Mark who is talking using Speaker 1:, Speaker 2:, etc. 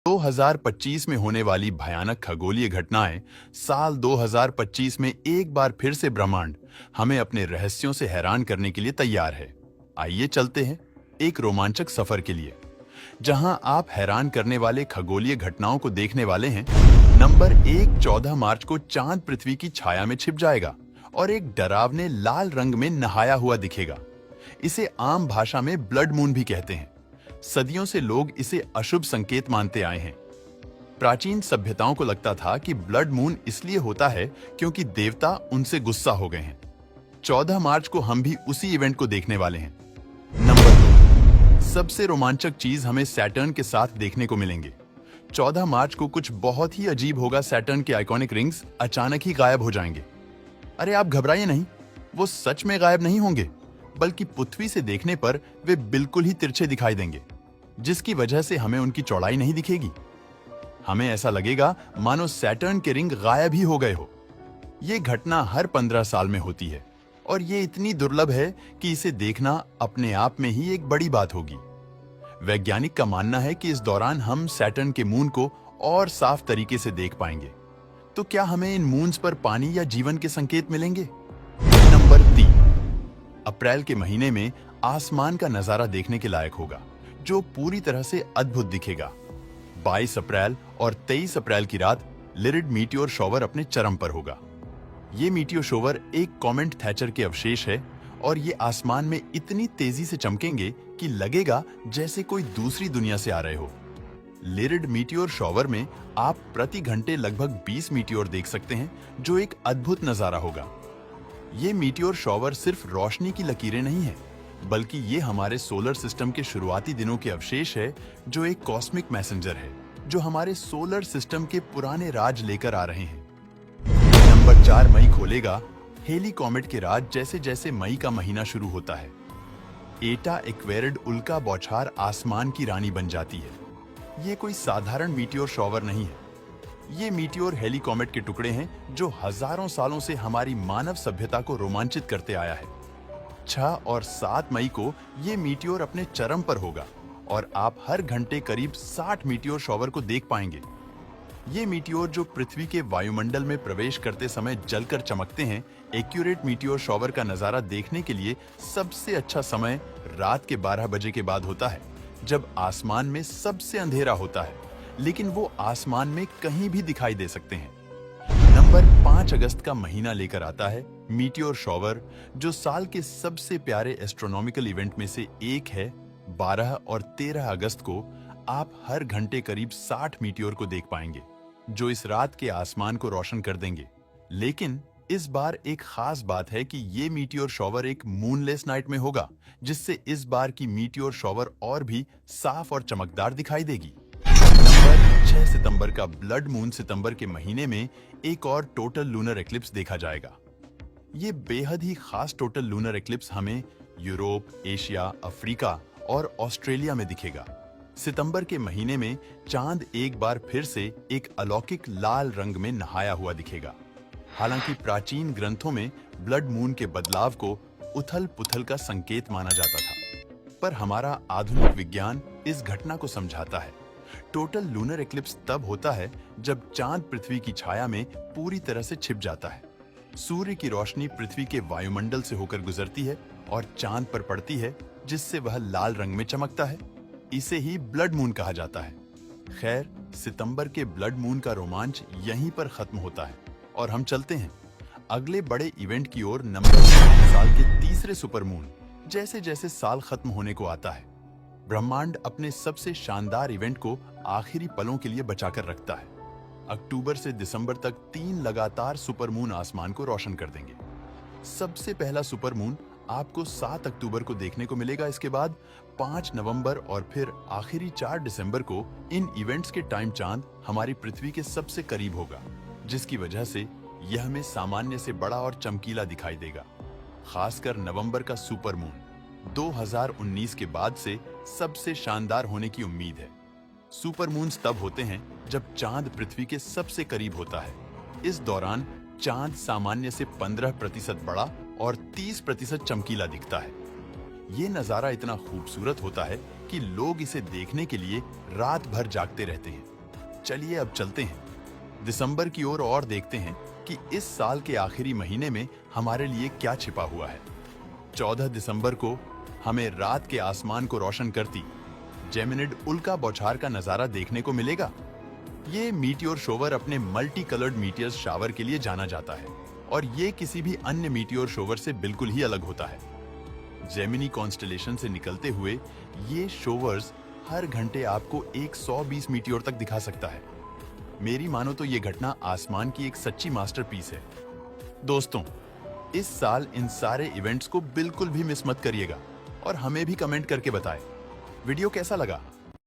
Speaker 1: 2025 में होने वाली भयानक खगोलीय घटनाएं साल 2025 में एक बार फिर से ब्रह्मांड हमें अपने रहस्यों से हैरान करने के लिए तैयार है। आइए चलते हैं एक रोमांचक सफर के लिए, जहां आप हैरान करने वाले खगोलीय घटनाओं को देखने वाले हैं। नंबर 1, 14 मार्च को चांद पृथ्वी की छाया में छिप जाएगा और एक डरावने लाल रंग में नहाया हुआ दिखेगा। इसे आम भाषा में ब्लड मून भी कहते हैं। सदियों से लोग इसे अशुभ संकेत मानते आए हैं। प्राचीन सभ्यताओं को लगता था कि ब्लड मून इसलिए होता है क्योंकि देवता उनसे गुस्सा हो गए हैं। 14 मार्च को हम भी उसी इवेंट को देखने वाले हैं। नंबर 2, सबसे रोमांचक चीज हमें सैटर्न के साथ देखने को मिलेंगे। 14 मार्च को कुछ बहुत ही अजीब होगा। सैटर्न के आइकॉनिक रिंग्स अचानक ही गायब हो जाएंगे। अरे आप घबराइए नहीं, वो सच में गायब नहीं होंगे, बल्कि पृथ्वी से देखने पर वे बिल्कुल ही तिरछे दिखाई देंगे, जिसकी वजह से हमें उनकी चौड़ाई नहीं दिखेगी। हमें ऐसा लगेगा मानो सैटर्न के रिंग गायब ही हो गए हो। यह घटना हर 15 साल में होती है और ये इतनी दुर्लभ है कि इसे देखना अपने आप में ही एक बड़ी बात होगी। वैज्ञानिक का मानना है कि इस दौरान हम सैटर्न के मून को और साफ तरीके से देख पाएंगे। तो क्या हमें इन मून्स पर पानी या जीवन के संकेत मिलेंगे? नंबर 3, अप्रैल के महीने में आसमान का नजारा देखने के लायक होगा, जो पूरी तरह से अद्भुत दिखेगा। 22 अप्रैल और 23 अप्रैल की रात लिरिड मीटियोर शॉवर अपने चरम पर होगा। ये मीटियोर शॉवर एक कॉमेट थैचर के अवशेष है और ये आसमान में इतनी तेजी से चमकेंगे कि लगेगा जैसे कोई दूसरी दुनिया से आ रहे हो। लिरिड मीटियोर शॉवर में आप प्रति घंटे लगभग 20 मीटियोर देख सकते हैं, जो एक अद्भुत नजारा होगा। ये मीटियोर शॉवर सिर्फ रोशनी की लकीरें नहीं है, बल्कि ये हमारे सोलर सिस्टम के शुरुआती दिनों के अवशेष है, जो एक कॉस्मिक मैसेंजर है, जो हमारे सोलर सिस्टम के पुराने राज लेकर आ रहे हैं। नंबर 4, मई खोलेगा हेली कॉमेट के राज। जैसे जैसे मई का महीना शुरू होता है, एटा एक्वेरिड उल्का बौछार आसमान की रानी बन जाती है। ये कोई साधारण मीटियोर शॉवर नहीं है। ये मीटियोर हेली कॉमेट के टुकड़े हैं, जो हजारों सालों से हमारी मानव सभ्यता को रोमांचित करते आया है। 6 और 7 मई को ये मीटियोर अपने चरम पर होगा और आप हर घंटे करीब 60 मीटियोर शॉवर को देख पाएंगे। ये मीटियोर जो पृथ्वी के वायुमंडल में प्रवेश करते समय जलकर चमकते हैं। एक्यूरेट मीटियोर शॉवर का नजारा देखने के लिए सबसे अच्छा समय रात के 12 बजे के बाद होता है, जब आसमान में सबसे अंधेरा होता है, लेकिन वो आसमान में कहीं भी दिखाई दे सकते हैं। नंबर 5, अगस्त का महीना लेकर आता है मीटियोर शॉवर, जो साल के सबसे प्यारे एस्ट्रोनॉमिकल इवेंट में से एक है। 12 और 13 अगस्त को आप हर घंटे करीब 60 मीटियोर को देख पाएंगे, जो इस रात के आसमान को रोशन कर देंगे। लेकिन इस बार एक खास बात है कि ये मीटियोर शॉवर एक मूनलेस नाइट में होगा, जिससे इस बार की मीटियोर शॉवर और भी साफ और चमकदार दिखाई देगी। नंबर 6, सितंबर का ब्लड मून। सितंबर के महीने में एक और टोटल लूनर एक्लिप्स देखा जाएगा। ये बेहद ही खास टोटल लूनर एक्लिप्स हमें यूरोप, एशिया, अफ्रीका और ऑस्ट्रेलिया में दिखेगा। सितंबर के महीने में चांद एक बार फिर से एक अलौकिक लाल रंग में नहाया हुआ दिखेगा। हालांकि प्राचीन ग्रंथों में ब्लड मून के बदलाव को उथल पुथल का संकेत माना जाता था, पर हमारा आधुनिक विज्ञान इस घटना को समझाता है। टोटल लूनर एक्लिप्स तब होता है जब चांद पृथ्वी की छाया में पूरी तरह से छिप जाता है। सूर्य की रोशनी पृथ्वी के वायुमंडल से होकर गुजरती है और चांद पर पड़ती है, जिससे वह लाल रंग में चमकता है। इसे ही ब्लड मून कहा जाता है। खैर, सितंबर के ब्लड मून का रोमांच यहीं पर खत्म होता है और हम चलते हैं अगले बड़े इवेंट की ओर। नंबर 7, साल के तीसरे सुपर मून। जैसे जैसे साल खत्म होने को आता है, ब्रह्मांड अपने सबसे शानदार इवेंट को आखिरी पलों के लिए बचाकर रखता है। अक्टूबर से दिसंबर तक 3 लगातार सुपर मून आसमान को रोशन कर देंगे। सबसे पहला सुपर मून आपको 7 अक्टूबर को देखने को मिलेगा। इसके बाद 5 नवंबर और फिर आखिरी 4 दिसंबर को इन इवेंट्स के टाइम चांद हमारी पृथ्वी के सबसे करीब होगा, जिसकी वजह से यह हमें सामान्य से बड़ा और चमकीला दिखाई देगा। खासकर नवंबर का सुपर मून 2019 के बाद से सबसे शानदार होने की उम्मीद है। सुपर मून्स तब होते हैं जब चांद पृथ्वी के सबसे करीब होता है। इस दौरान चांद सामान्य से 15% बड़ा और 30% चमकीला दिखता है। ये नजारा इतना खूबसूरत होता है कि लोग इसे देखने के लिए रात भर जागते रहते हैं। चलिए अब चलते हैं दिसंबर की ओर और देखते हैं कि इस साल के आखिरी महीने में हमारे लिए क्या छिपा हुआ है। 14 दिसंबर को हमें रात के आसमान को रोशन करती जेमिनिड उल्का बौछार का नजारा देखने को मिलेगा। ये मीटियोर शोवर अपने मल्टी कलर्ड मीटियर्स शावर के लिए जाना जाता है और ये किसी भी अन्य मीटियोर शोवर से बिल्कुल ही अलग होता है। जेमिनी कॉन्स्टेलेशन से निकलते हुए ये शोवर्स हर घंटे आपको 120 मीटियोर तक दिखा सकता है। मेरी मानो तो ये घटना आसमान की एक सच्ची मास्टरपीस है। दोस्तों, इस साल इन सारे इवेंट्स को बिल्कुल भी मिस मत करिएगा और हमें भी कमेंट करके बताएं वीडियो कैसा लगा।